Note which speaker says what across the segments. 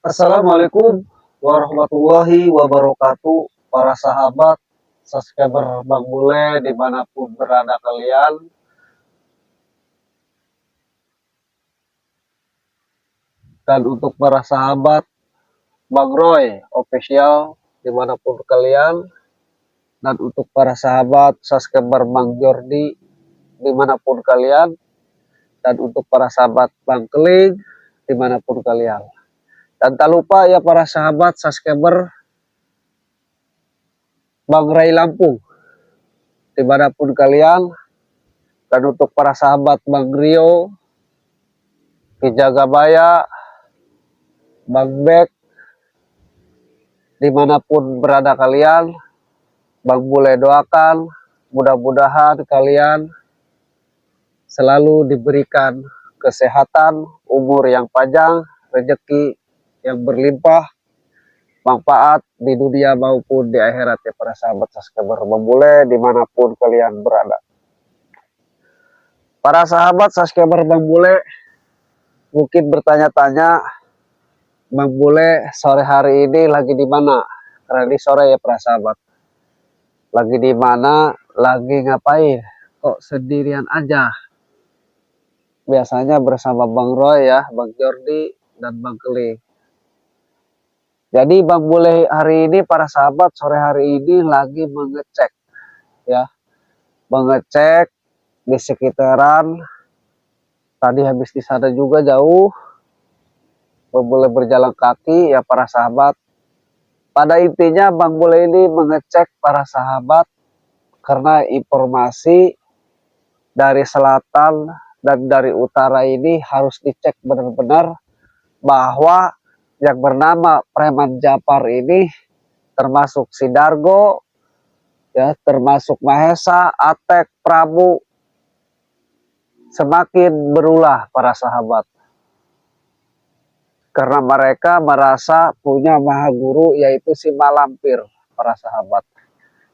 Speaker 1: Assalamualaikum warahmatullahi wabarakatuh. Para sahabat subscriber Bang Bule dimanapun berada kalian. Dan untuk para sahabat Bang Roy official dimanapun kalian. Dan untuk para sahabat subscriber Bang Jordi dimanapun kalian. Dan untuk para sahabat Bang Keling dimanapun kalian. Dan tak lupa ya para sahabat subscriber Bang Ray Lampung dimanapun kalian. Dan untuk para sahabat Bang Rio, Kijagabaya, Bang Bek, dimanapun berada kalian, Bang Bule doakan mudah-mudahan kalian selalu diberikan kesehatan, umur yang panjang, rezeki yang berlimpah, manfaat di dunia maupun di akhirat ya para sahabat subscriber Bang Bule dimanapun kalian berada. Para sahabat subscriber Bang Bule mungkin bertanya-tanya, Bang Bule sore hari ini lagi di mana? Karena di sore ya para sahabat. Lagi di mana? Lagi ngapain? Kok sendirian aja? Biasanya bersama Bang Roy ya, Bang Jordi dan Bang Keling. Jadi Bang Bule hari ini para sahabat sore hari ini lagi mengecek ya. Mengecek di sekitaran. Tadi habis di sana juga jauh. Bang Bule berjalan kaki ya para sahabat. Pada intinya Bang Bule ini mengecek para sahabat karena informasi dari selatan dan dari utara ini harus dicek benar-benar bahwa yang bernama Preman Japar ini termasuk Sidargo, ya, termasuk Mahesa, Atek, Prabu semakin berulah para sahabat. Karena mereka merasa punya maha guru yaitu si Malampir para sahabat.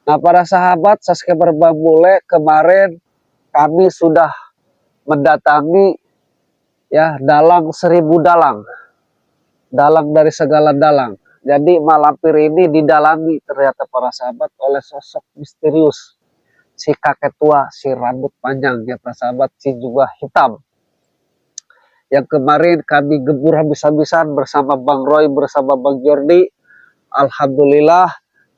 Speaker 1: Nah para sahabat subscriber Bang Bule kemarin kami sudah mendatangi ya dalang 1000 dalang. Dalang dari segala dalang. Jadi Malampir ini didalangi ternyata para sahabat oleh sosok misterius. Si kakek tua, si rambut panjang ya para sahabat, si jubah hitam. Yang kemarin kami gebur habis-habisan bersama Bang Roy, bersama Bang Jordi. Alhamdulillah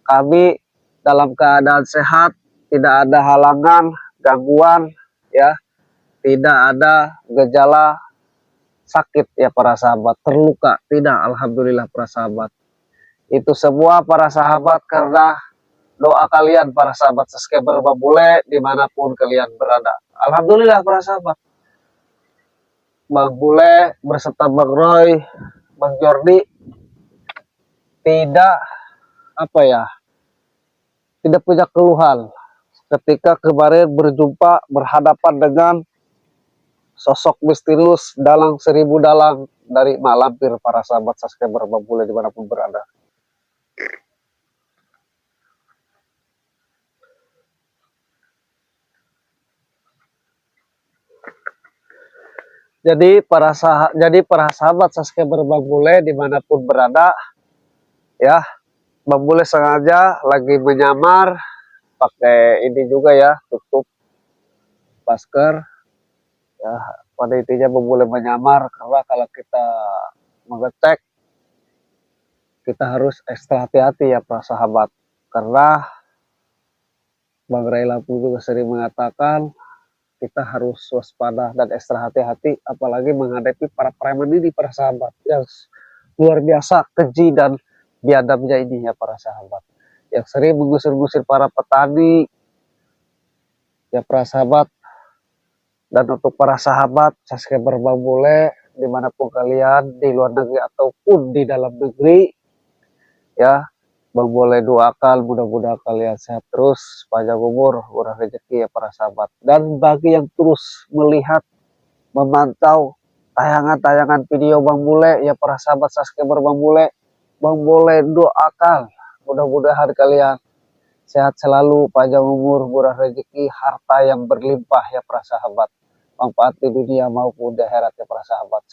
Speaker 1: kami dalam keadaan sehat, tidak ada halangan, gangguan, ya, tidak ada gejala sakit ya para sahabat, terluka, tidak, alhamdulillah para sahabat. Itu semua para sahabat karena doa kalian para sahabat subscriber Bang Bule dimanapun kalian berada. Alhamdulillah para sahabat. Bang Bule berserta Bang Roy, Bang Jordi tidak tidak punya keluhan ketika kemarin berjumpa berhadapan dengan sosok misterius dalang 1000 dalang dari Malampir para sahabat subscriber Bang Bule dimanapun berada. Jadi para sahabat subscriber Bang Bule dimanapun berada ya, Bang Bule sengaja lagi menyamar pakai ini juga ya, tutup masker ya. Pada intinya Bang Bule menyamar karena kalau kita mengecek kita harus ekstra hati-hati ya para sahabat, karena Bang Ray Lampung juga sering mengatakan kita harus waspada dan ekstra hati-hati apalagi menghadapi para preman ini para sahabat yang luar biasa keji dan biadabnya ini ya para sahabat, yang sering mengusir-ngusir para petani ya para sahabat. Dan untuk para sahabat subscriber Bang Bule dimanapun kalian di luar negeri ataupun di dalam negeri ya, Bang Bule doakan mudah-mudahan kalian sehat terus, panjang umur, murah rezeki ya para sahabat. Dan bagi yang terus melihat, memantau tayangan-tayangan video Bang Bule ya para sahabat subscriber Bang Bule doakan mudah-mudahan kalian sehat selalu, panjang umur, murah rezeki, harta yang berlimpah ya para sahabat, manfaat di dunia maupun di akhirat ya para sahabat.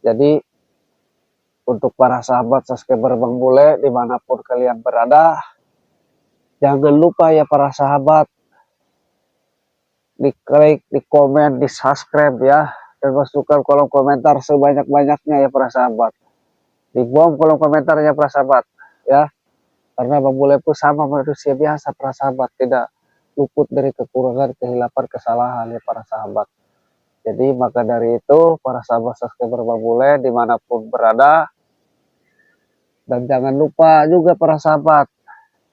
Speaker 1: Jadi Untuk para sahabat subscriber Bang Bule dimanapun kalian berada, jangan lupa ya para sahabat, di-klik, di komen, di subscribe ya, dan masukkan kolom komentar sebanyak-banyaknya ya para sahabat. Di bom kolom komentarnya para sahabat ya, karena Bang Bule pun sama manusia biasa para sahabat, tidak luput dari kekurangan, kehilapan, kesalahan ya para sahabat. Jadi maka dari itu para sahabat subscriber Bang Bule dimanapun berada, dan jangan lupa juga para sahabat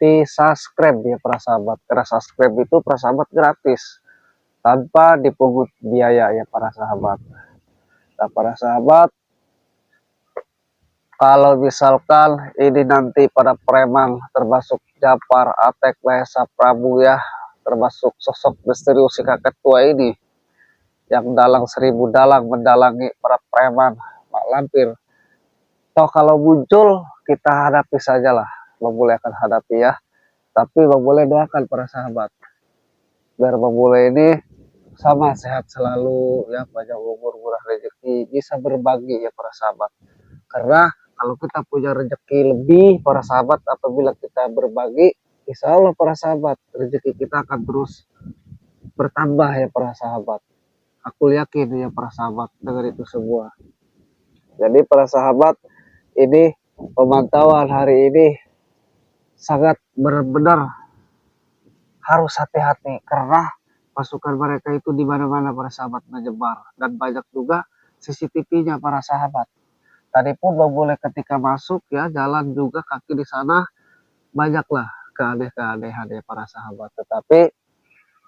Speaker 1: di subscribe ya para sahabat, karena subscribe itu para sahabat gratis tanpa dipungut biaya ya para sahabat. Nah para sahabat, kalau misalkan ini nanti para preman termasuk Japar, Atek, Mahesa, Prabu ya, termasuk sosok misterius si kakek tua ini yang dalang 1000 dalang mendalangi para preman mak lampir, toh kalau muncul kita hadapi sajalah, Bang Bule akan hadapi ya. Tapi Bang Bule doakan para sahabat biar Bang Bule ini sama sehat selalu ya, panjang umur, murah rezeki, bisa berbagi ya para sahabat. Karena kalau kita punya rezeki lebih para sahabat, apabila kita berbagi, insya Allah para sahabat rezeki kita akan terus bertambah ya para sahabat. Aku yakin ya para sahabat dengan itu semua. Jadi para sahabat, ini pemantauan hari ini sangat benar-benar harus hati-hati, karena pasukan mereka itu di mana-mana para sahabat menyebar, dan banyak juga CCTV-nya para sahabat. Tadi pun Bang Bule ketika masuk ya, jalan juga kaki di sana, banyaklah keaneh-keanehan ya para sahabat. Tetapi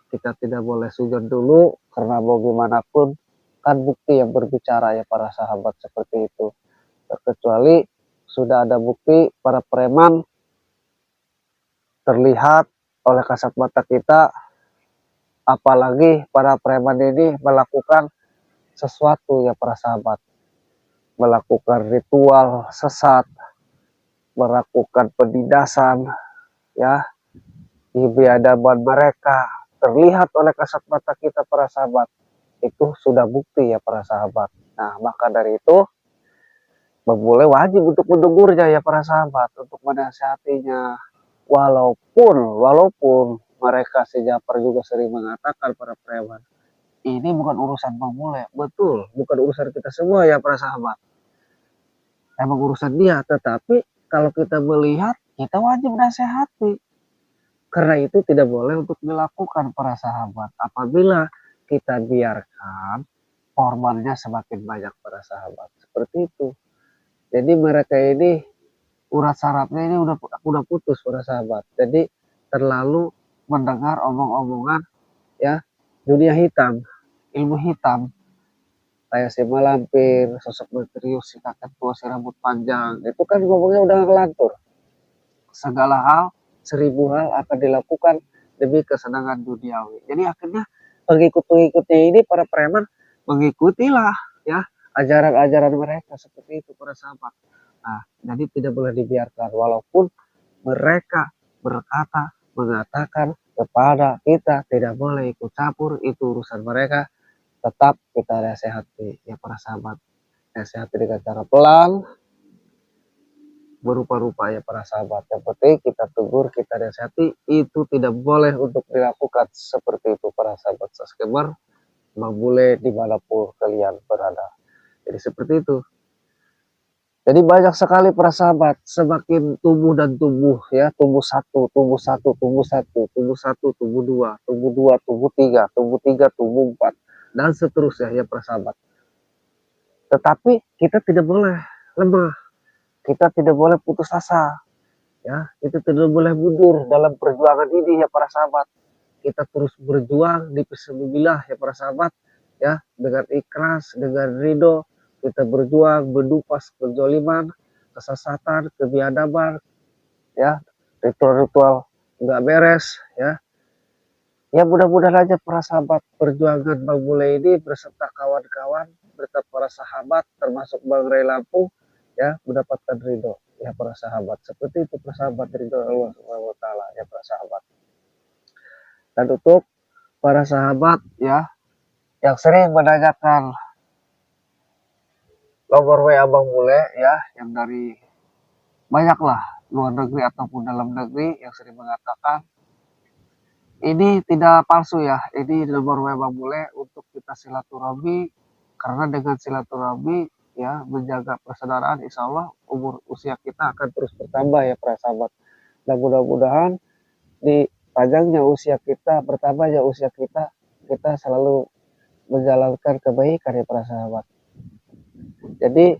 Speaker 1: kita tidak boleh sujud dulu, karena bagaimanapun kan bukti yang berbicara ya para sahabat, seperti itu. Kecuali sudah ada bukti para preman terlihat oleh kasat mata kita, apalagi para preman ini melakukan sesuatu ya para sahabat, melakukan ritual sesat, melakukan penindasan ya, di biadaban mereka terlihat oleh kasat mata kita para sahabat, itu sudah bukti ya para sahabat. Nah maka dari itu Bang Bule wajib untuk menegurnya ya para sahabat, untuk menasihatinya. Walaupun mereka si Japar juga sering mengatakan para preman, ini bukan urusan Bang Bule. Betul, bukan urusan kita semua ya para sahabat. Emang urusan dia, tetapi kalau kita melihat, kita wajib nasihati. Karena itu tidak boleh untuk dilakukan para sahabat. Apabila kita biarkan, korbannya semakin banyak para sahabat. Seperti itu. Jadi mereka ini urat sarafnya ini udah putus para sahabat. Jadi terlalu mendengar omong-omongan ya, dunia hitam, ilmu hitam, kayak si Malampir, sosok misterius, si kakek tua, si rambut panjang, itu kan ngomongnya udah ngelantur. Segala hal, 1000 hal akan dilakukan demi kesenangan duniawi. Jadi akhirnya pengikut-pengikutnya ini para preman mengikutilah ya ajaran-ajaran mereka, seperti itu para sahabat. Nah, jadi tidak boleh dibiarkan, walaupun mereka mengatakan kepada kita tidak boleh ikut campur, itu urusan mereka, tetap kita nasihati ya para sahabat. Nasihati dengan cara pelan, berupa-rupa ya para sahabat. Yang penting kita tegur, kita nasihati, itu tidak boleh untuk dilakukan seperti itu para sahabat subscriber Bang Bule dimanapun kalian berada. Jadi seperti itu. Jadi banyak sekali para sahabat, semakin tumbuh dan tumbuh ya, tumbuh satu, tumbuh satu, tumbuh satu, tumbuh satu, tumbuh dua, tumbuh tiga, tumbuh empat, dan seterusnya ya para sahabat. Tetapi kita tidak boleh lemah, kita tidak boleh putus asa, ya, kita tidak boleh mundur dalam perjuangan ini ya para sahabat. Kita terus berjuang di fisabilillah ya para sahabat, ya, dengan ikhlas, dengan ridho, kita berjuang menumpas kezaliman, kesesatan, kebiadaban, ya, ritual-ritual nggak beres, ya. Ya mudah-mudahan aja para sahabat perjuangan Bang Bule ini berserta kawan-kawan, berserta para sahabat termasuk Bang Ray Lampung ya, mendapatkan ridho ya para sahabat. Seperti itu para sahabat, ridho Allah Subhanahu wa taala ya para sahabat. Dan untuk para sahabat ya yang sering menanyakan nomor WA Bang Bule ya, yang dari banyaklah luar negeri ataupun dalam negeri yang sering mengatakan ini tidak palsu ya, ini nomor WA Bang Bule untuk kita silaturahmi, karena dengan silaturahmi ya menjaga persaudaraan, insya Allah usia kita akan terus bertambah ya para sahabat. Dan mudah-mudahan di panjangnya usia kita, bertambahnya usia kita, kita selalu menjalankan kebaikan ya para sahabat. Jadi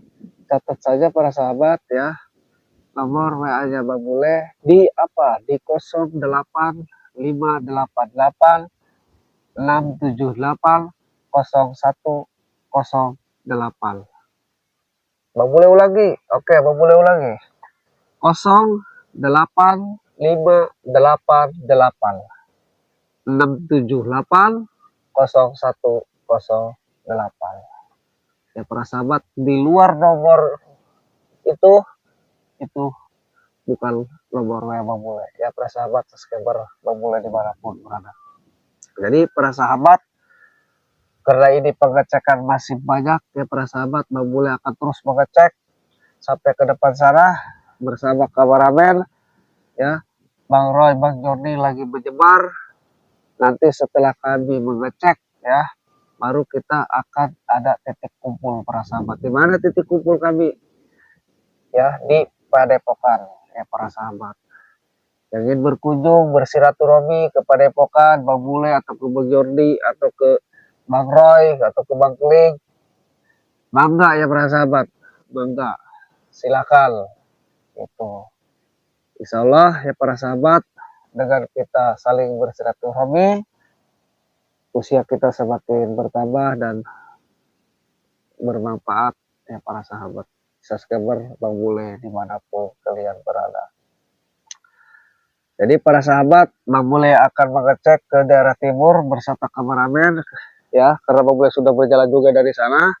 Speaker 1: catat saja para sahabat ya, nomor WA-nya Bang Bule di apa? Di 0858 678 0108. Bang Bule ulangi. Oke, Bang Bule ulangi. 0858 678 0108. Ya para sahabat, di luar nomor itu bukan nomor WA Bang Bule ya para sahabat subscriber Bang Bule dimanapun berada. Jadi para sahabat, karena ini pengecekan masih banyak ya para sahabat, Bang Bule akan terus mengecek sampai ke depan sana bersama kameramen ya. Bang Roy, Bang Joni lagi menyebar. Nanti setelah kami mengecek ya, baru kita akan ada titik kumpul para sahabat. Di mana titik kumpul kami? Ya, di Padepokan ya para sahabat. Yang ingin berkunjung bersilaturahmi ke Padepokan Bang Bule atau ke Bang Jordi atau ke Bang Roy atau ke Bang Kling, bangga ya para sahabat, bangga, silakan. Itu insya Allah ya para sahabat, dengan kita saling bersilaturahmi, usia kita semakin bertambah dan bermanfaat ya para sahabat subscriber Bang Bule dimanapun kalian berada. Jadi para sahabat, Bang Bule akan mengecek ke daerah timur bersama kameramen ya, karena Bang Bule sudah berjalan juga dari sana.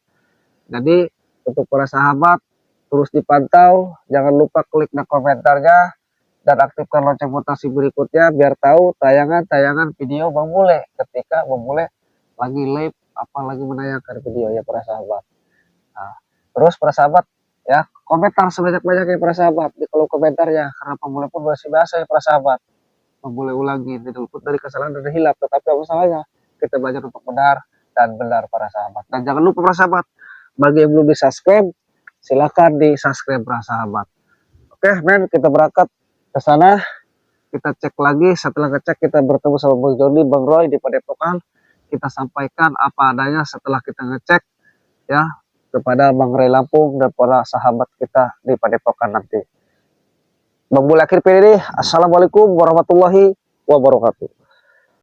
Speaker 1: Jadi untuk para sahabat terus dipantau, jangan lupa klik dan komentarnya dan aktifkan lonceng mutasi berikutnya biar tahu tayangan-tayangan video Bang Bule ketika Bang Bule lagi live apa lagi menayangkan video ya para sahabat. Nah, terus para sahabat ya, komentar sebanyak-banyaknya para sahabat di kolom komentarnya, karena Bang Bule pun masih biasa ya para sahabat. Bang Bule ulangi, tidak luput dari kesalahan dan hilap, tetapi apa salahnya kita belajar untuk benar dan benar para sahabat. Dan jangan lupa para sahabat, bagi yang belum di subscribe, silakan di subscribe para sahabat. Oke men, kita berangkat ke sana, kita cek lagi. Setelah ngecek kita bertemu sama Bang Joni, Bang Roy di Padepokan, kita sampaikan apa adanya setelah kita ngecek ya kepada Bang Ray Lampung dan para sahabat kita di Padepokan nanti. Bang Bule akhir pilih. Assalamualaikum warahmatullahi wabarakatuh.